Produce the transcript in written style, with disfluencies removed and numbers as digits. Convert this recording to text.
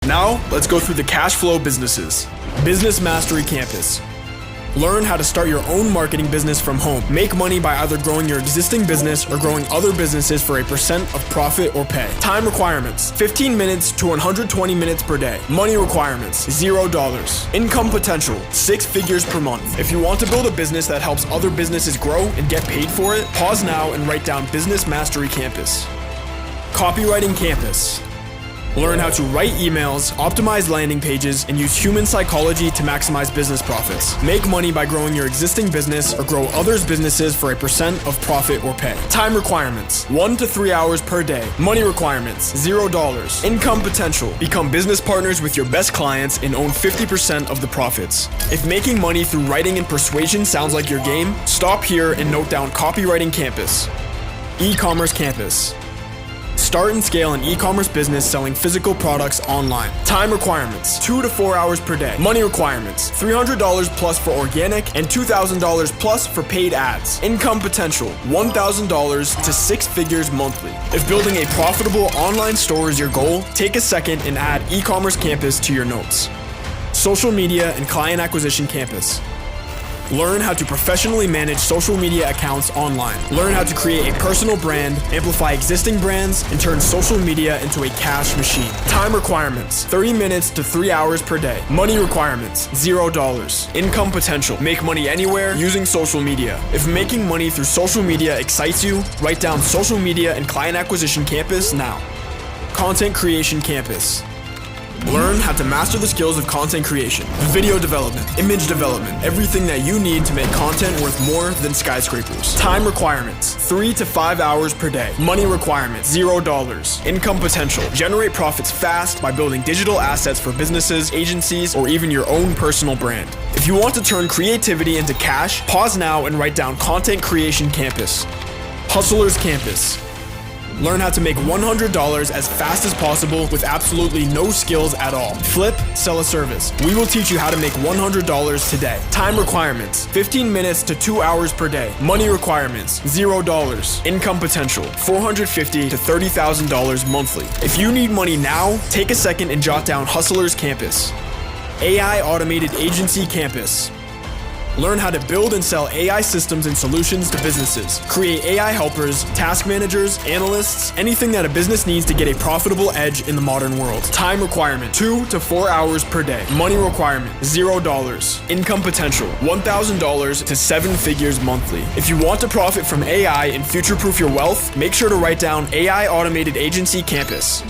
Now, let's go through the Cashflow businesses. Business Mastery Campus. Learn how to start your own marketing business from home. Make money by either growing your existing business or growing other businesses for a % of profit or pay. Time requirements: 15 minutes to 120 minutes per day. Money requirements: $0. Income potential: 6 figures per month. If you want to build a business that helps other businesses grow and get paid for it, pause now and write down Business Mastery Campus. Copywriting Campus. Learn how to write emails, optimize landing pages, and use human psychology to maximize business profits. Make money by growing your existing business or grow others' businesses for a % of profit or pay. Time requirements: 1 to 3 hours per day. Money requirements: $0. Income potential: become business partners with your best clients and own 50% of the profits. If making money through writing and persuasion sounds like your game, stop here and note down Copywriting Campus. E-commerce Campus. Start and scale an e-commerce business selling physical products online. Time requirements: 2 to 4 hours per day. Money requirements: $300 plus for organic and $2,000 plus for paid ads. Income potential: $1,000 to 6 figures monthly. If building a profitable online store is your goal, take a second and add e-commerce campus to your notes. Social media and client acquisition campus. Learn how to professionally manage social media accounts online. Learn how to create a personal brand, amplify existing brands, and turn social media into a cash machine. Time requirements: 30 minutes to 3 hours per day. Money requirements: $0. Income potential: make money anywhere using social media. If making money through social media excites you, write down Social Media and Client Acquisition Campus now. Content Creation Campus. Learn how to master the skills of content creation, video development, image development, everything that you need to make content worth more than skyscrapers. Time requirements: 3 to 5 hours per day. Money requirements: $0. Income potential: generate profits fast by building digital assets for businesses, agencies, or even your own personal brand. If you want to turn creativity into cash, pause now and write down Content Creation Campus. Hustlers Campus. Learn how to make $100 as fast as possible with absolutely no skills at all. Flip, sell a service. We will teach you how to make $100 today. Time requirements: 15 minutes to 2 hours per day. Money requirements: $0. Income potential: $450,000 to $30,000 monthly. If you need money now, take a second and jot down Hustlers Campus. AI Automated Agency Campus. Learn how to build and sell AI systems and solutions to businesses. Create AI helpers, task managers, analysts, anything that a business needs to get a profitable edge in the modern world. Time requirement: 2 to 4 hours per day. Money requirement: $0. Income potential: $1,000 to 7 figures monthly. If you want to profit from AI and future-proof your wealth, make sure to write down AI Automated Agency Campus.